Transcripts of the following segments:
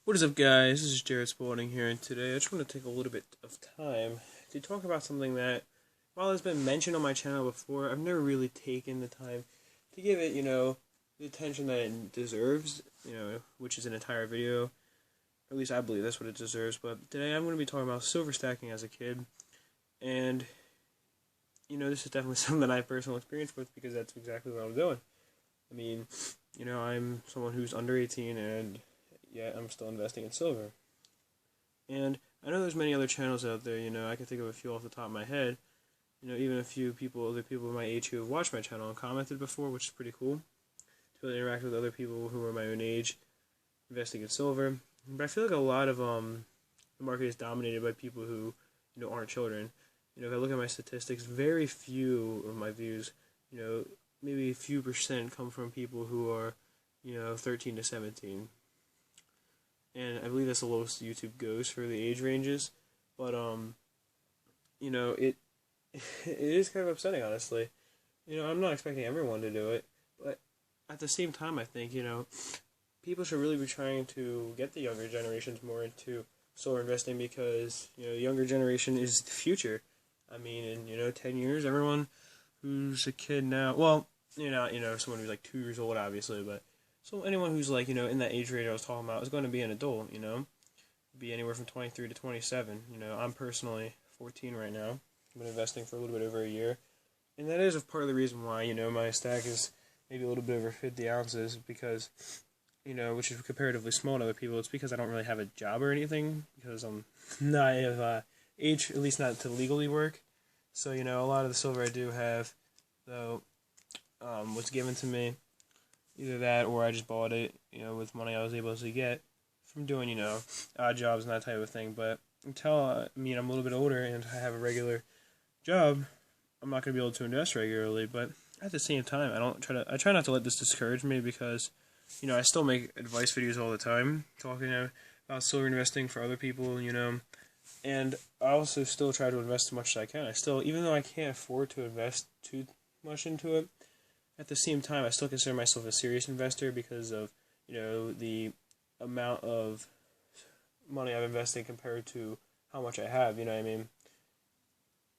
What is up, guys? This is Jared Spalding here, and today I just want to take a little bit of time to talk about something that, while it's been mentioned on my channel before, I've never really taken the time to give it, the attention that it deserves, which is an entire video. Or at least I believe that's what it deserves. But today I'm going to be talking about silver stacking as a kid, and, this is definitely something that I have personal experience with because that's exactly what I'm doing. I mean, I'm someone who's under 18 and yet I'm still investing in silver. And I know there's many other channels out there, I can think of a few off the top of my head. Even a few other people my age who have watched my channel and commented before, which is pretty cool. To really interact with other people who are my own age, investing in silver. But I feel like a lot of the market is dominated by people who, aren't children. If I look at my statistics, very few of my views, maybe a few percent come from people who are, 13 to 17. And I believe that's the lowest YouTube goes for the age ranges. But it it is kind of upsetting, honestly. I'm not expecting everyone to do it, but at the same time, I think people should really be trying to get the younger generations more into solar investing because the younger generation is the future. I mean, in 10 years, everyone who's a kid now, well, someone who's like 2 years old, obviously, but so anyone who's like, in that age range I was talking about is going to be an adult, be anywhere from 23 to 27. I'm personally 14 right now. I've been investing for a little bit over a year. And that is a part of the reason why, my stack is maybe a little bit over 50 ounces because, which is comparatively small to other people. It's because I don't really have a job or anything because I'm not of age, at least not to legally work. So, a lot of the silver I do have, though, was given to me. Either that or I just bought it, with money I was able to get from doing, odd jobs and that type of thing. But until, I'm a little bit older and I have a regular job, I'm not going to be able to invest regularly. But at the same time, I try not to let this discourage me because, I still make advice videos all the time talking about silver investing for other people, and I also still try to invest as much as I can. I still, even though I can't afford to invest too much into it, at the same time, I still consider myself a serious investor because of, the amount of money I've invested compared to how much I have, you know what I mean?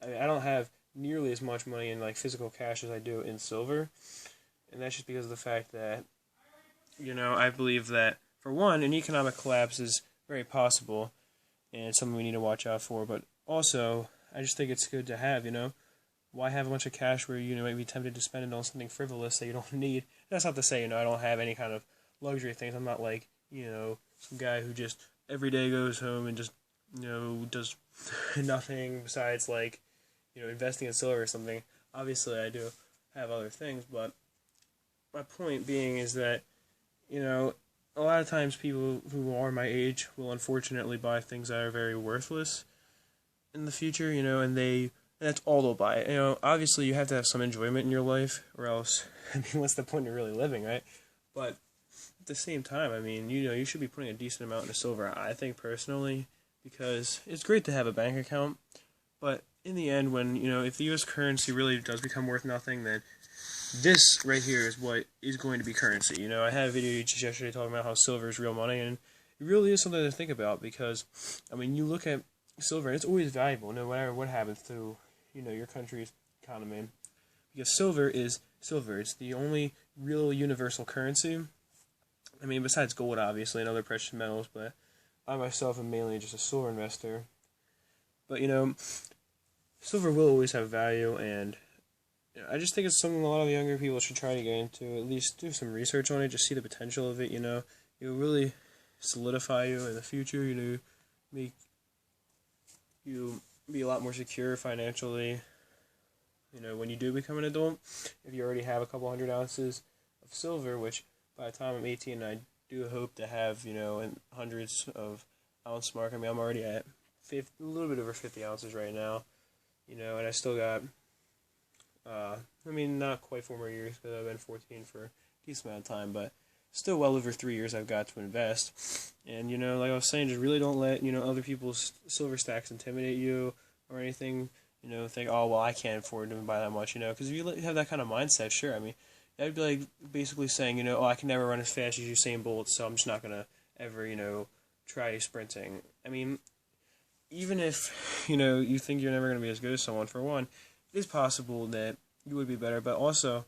I don't have nearly as much money in, like, physical cash as I do in silver, and that's just because of the fact that, I believe that, for one, an economic collapse is very possible, and it's something we need to watch out for, but also, I just think it's good to have, why have a bunch of cash where you might be tempted to spend it on something frivolous that you don't need? That's not to say, I don't have any kind of luxury things. I'm not like, some guy who just every day goes home and just, does nothing besides, like, investing in silver or something. Obviously, I do have other things, but my point being is that, a lot of times people who are my age will unfortunately buy things that are very worthless in the future, and that's all they'll buy. Obviously you have to have some enjoyment in your life, or else, what's the point of really living, right? But at the same time, you should be putting a decent amount into silver, I think, personally, because it's great to have a bank account, but in the end, when, if the U.S. currency really does become worth nothing, then this right here is what is going to be currency. I had a video just yesterday talking about how silver is real money, and it really is something to think about, because, you look at silver, and it's always valuable, no matter what happens to, your country's economy. Because silver is silver. It's the only real universal currency. Besides gold, obviously, and other precious metals, but I myself am mainly just a silver investor. But, silver will always have value, and I just think it's something a lot of the younger people should try to get into, at least do some research on it, just see the potential of it, It will really solidify you in the future, make you be a lot more secure financially, when you do become an adult. If you already have a couple hundred ounces of silver, which by the time I'm 18, I do hope to have, in hundreds of ounce mark. I'm already at a little bit over 50 ounces right now, and I still got, not quite 4 more years because I've been 14 for a decent amount of time, but still well over 3 years I've got to invest. And, like I was saying, just really don't let, other people's silver stacks intimidate you or anything. Think, oh, well, I can't afford to buy that much, because if you have that kind of mindset, sure, that'd be like basically saying, oh, I can never run as fast as Usain Bolt, so I'm just not going to ever, try sprinting. I mean, even if, you think you're never going to be as good as someone, for one, it is possible that you would be better, but also,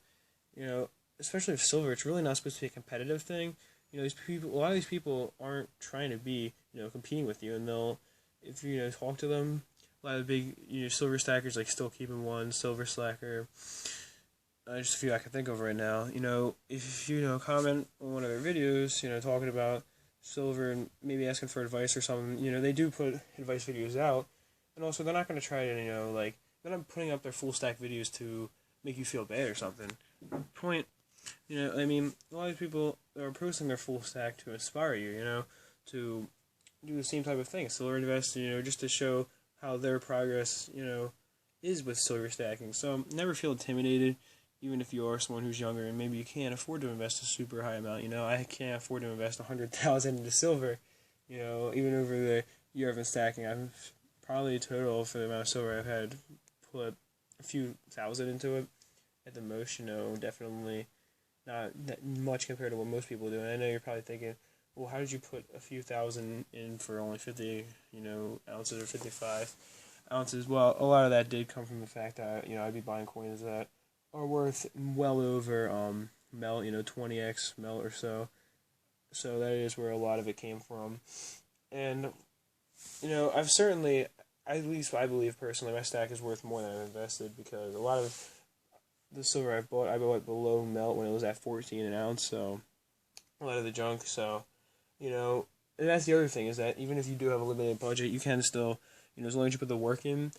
especially with silver, it's really not supposed to be a competitive thing. These people, a lot of these people aren't trying to be, competing with you, and they'll, if you, talk to them, a lot of the big, silver stackers, like Still Keeping One, Silver Slacker, just a few I can think of right now. If you, comment on one of their videos, talking about silver and maybe asking for advice or something, they do put advice videos out, and also they're not going to try to, they're not putting up their full stack videos to make you feel bad or something. Point, I mean, a lot of people are posting their full stack to inspire you, to do the same type of thing. Silver Invest, just to show how their progress, is with silver stacking. So never feel intimidated, even if you are someone who's younger and maybe you can't afford to invest a super high amount. I can't afford to invest 100,000 into silver. Even over the year I've been stacking, I've probably total for the amount of silver I've had put a few thousand into it at the most. Definitely not that much compared to what most people do. And I know you're probably thinking, well, how did you put a few thousand in for only 50, ounces or 55 ounces? Well, a lot of that did come from the fact that, I'd be buying coins that are worth well over melt, 20x melt or so. So that is where a lot of it came from. And, I've certainly, at least I believe personally, my stack is worth more than I've invested, because a lot of the silver I bought below melt when it was at 14 an ounce, so a lot of the junk, so, and that's the other thing, is that even if you do have a limited budget, you can still, as long as you put the work in,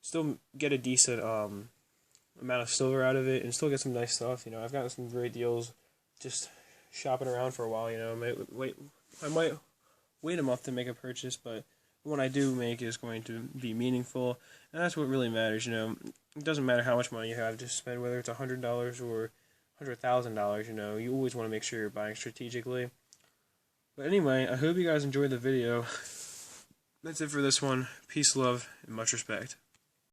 still get a decent amount of silver out of it, and still get some nice stuff. I've gotten some great deals just shopping around for a while. I might wait a month to make a purchase, but what I do make is going to be meaningful, and that's what really matters. It doesn't matter how much money you have to spend, whether it's $100 or $100,000. You always want to make sure you're buying strategically. But anyway, I hope you guys enjoyed the video. That's it for this one. Peace, love, and much respect.